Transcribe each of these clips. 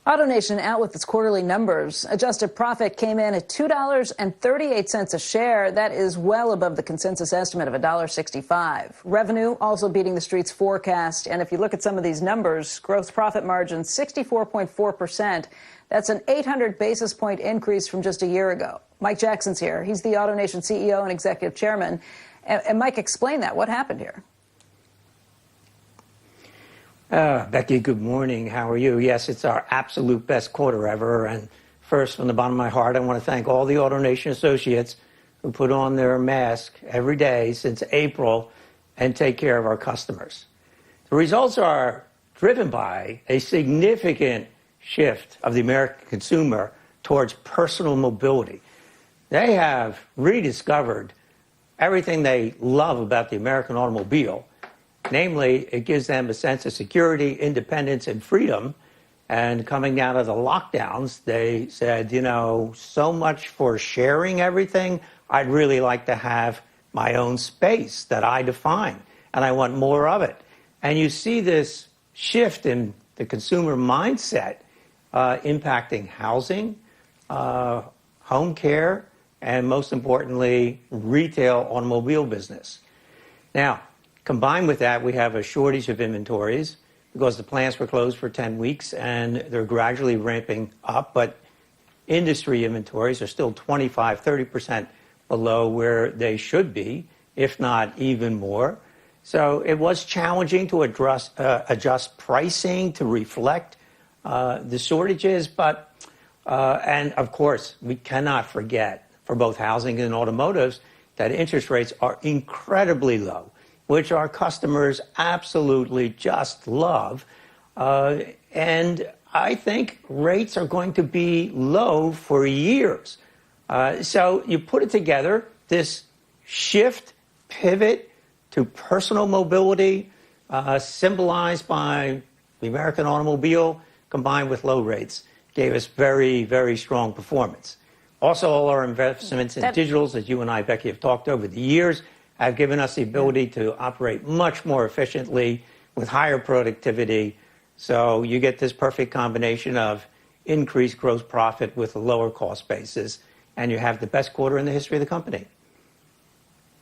AutoNation out with its quarterly numbers. Adjusted profit came in at $2.38 a share. That is well above the consensus estimate of $1.65. Revenue also beating the street's forecast. And if you look at some of these numbers, gross profit margin 64.4%. That's an 800 basis point increase from just a year ago. Mike Jackson's here. He's the AutoNation CEO and executive chairman. And Mike, explain that. What happened here? Becky, good morning. How are you? Yes, it's our absolute best quarter ever. And first, from the bottom of my heart, I want to thank all the AutoNation associates who put on their mask every day since April and take care of our customers. The results are driven by a significant shift of the American consumer towards personal mobility. They have rediscovered everything they love about the American automobile. Namely, it gives them a sense of security, independence, and freedom. And coming out of the lockdowns, they said, you know, so much for sharing everything. I'd really like to have my own space that I define, and I want more of it. And you see this shift in the consumer mindset impacting housing, home care, and most importantly, retail automobile business. Now, combined with that, we have a shortage of inventories because the plants were closed for 10 weeks and they're gradually ramping up, but industry inventories are still 25–30% below where they should be, if not even more. So it was challenging to adjust pricing to reflect the shortages, but, and of course, we cannot forget for both housing and automotives that interest rates are incredibly low, which our customers absolutely just love. And I think rates are going to be low for years. So you put it together, this shift, pivot to personal mobility, symbolized by the American automobile, combined with low rates, gave us very, very strong performance. Also, all our investments in digitals, as you and I, Becky, have talked over the years, have given us the ability to operate much more efficiently with higher productivity. So you get this perfect combination of increased gross profit with a lower cost basis, and you have the best quarter in the history of the company.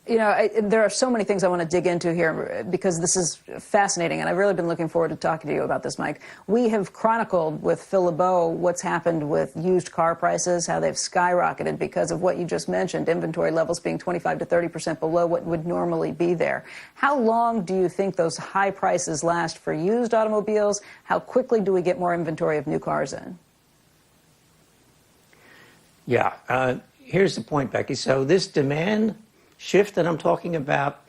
You know, there are so many things I want to dig into here because this is fascinating, and I've really been looking forward to talking to you about this, Mike. We have chronicled with Phil LeBeau what's happened with used car prices, how they've skyrocketed because of what you just mentioned, inventory levels being 25–30% below what would normally be there. How long do you think those high prices last for used automobiles? How quickly do we get more inventory of new cars in? Yeah, here's the point, Becky. So this demand shift that I'm talking about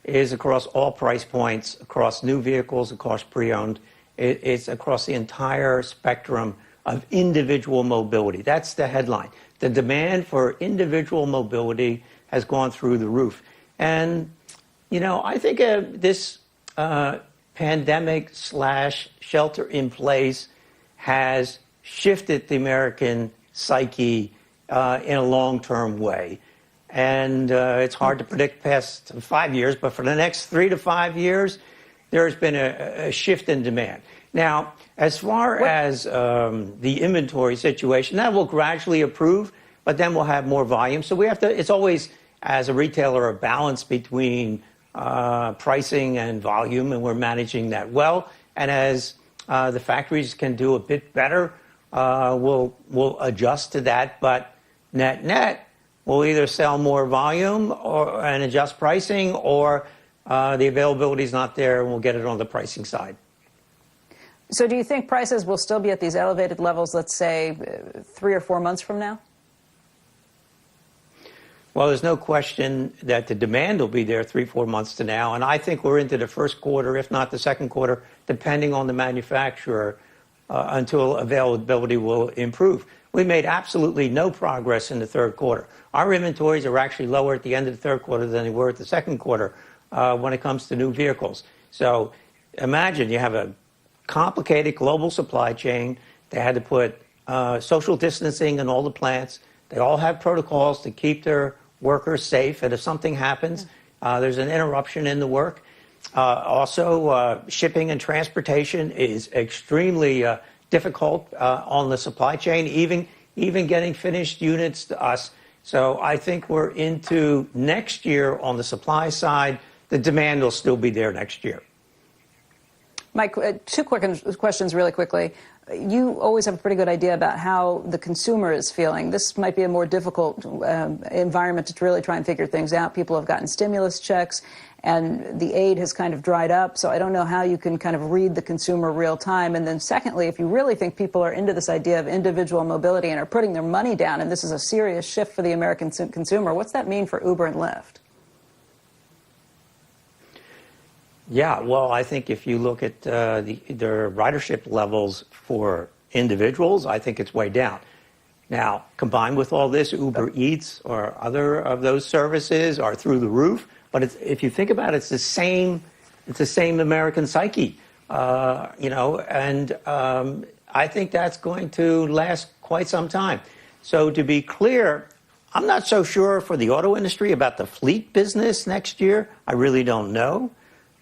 is across all price points, across new vehicles, across pre-owned. It's across the entire spectrum of individual mobility. That's the headline. The demand for individual mobility has gone through the roof. And, you know, I think this pandemic / shelter in place has shifted the American psyche in a long-term way. And it's hard to predict past 5 years, but for the next 3 to 5 years, there's been a shift in demand. Now, as far as the inventory situation, that will gradually improve, but then we'll have more volume. So we have to, it's always, as a retailer, a balance between pricing and volume, and we're managing that well. And as the factories can do a bit better, we'll adjust to that, but net, we'll either sell more volume and adjust pricing, or the availability is not there and we'll get it on the pricing side. So do you think prices will still be at these elevated levels, let's say, 3 or 4 months from now? Well, there's no question that the demand will be there 3–4 months to now, and I think we're into the first quarter, if not the second quarter, depending on the manufacturer, until availability will improve. We made absolutely no progress in the third quarter. Our inventories are actually lower at the end of the third quarter than they were at the second quarter when it comes to new vehicles. So imagine you have a complicated global supply chain. They had to put social distancing in all the plants. They all have protocols to keep their workers safe. And if something happens, there's an interruption in the work. Also, shipping and transportation is extremely difficult on the supply chain, even getting finished units to us. So I think we're into next year on the supply side. The demand will still be there next year. Mike, two quick questions really quickly. You always have a pretty good idea about how the consumer is feeling. This might be a more difficult environment to really try and figure things out. People have gotten stimulus checks, and the aid has kind of dried up. So I don't know how you can kind of read the consumer real time. And then secondly, if you really think people are into this idea of individual mobility and are putting their money down, and this is a serious shift for the American consumer, what's that mean for Uber and Lyft? Yeah, well, I think if you look at the ridership levels for individuals, I think it's way down. Now, combined with all this, Uber Eats or other of those services are through the roof. But if you think about it, it's the same American psyche, and I think that's going to last quite some time. So to be clear, I'm not so sure for the auto industry about the fleet business next year. I really don't know.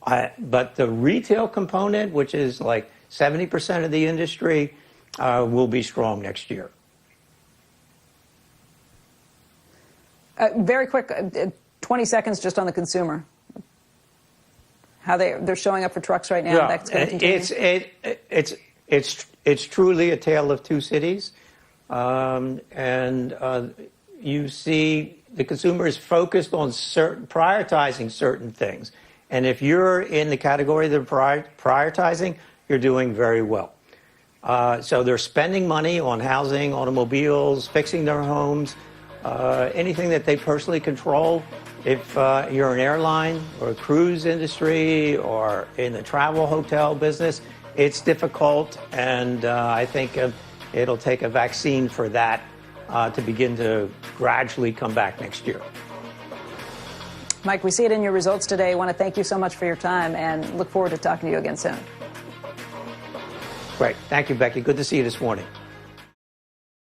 But the retail component, which is like 70% of the industry, will be strong next year. Very quick, 20 seconds just on the consumer. How they're showing up for trucks right now. Yeah, That's going to continue. It's truly a tale of two cities, you see the consumer is focused on prioritizing certain things. And if you're in the category that are prioritizing, you're doing very well. So they're spending money on housing, automobiles, fixing their homes, anything that they personally control. If you're an airline or a cruise industry or in the travel hotel business, it's difficult. And I think it'll take a vaccine for that to begin to gradually come back next year. Mike, we see it in your results today. I want to thank you so much for your time and look forward to talking to you again soon. Great. Thank you, Becky. Good to see you this morning.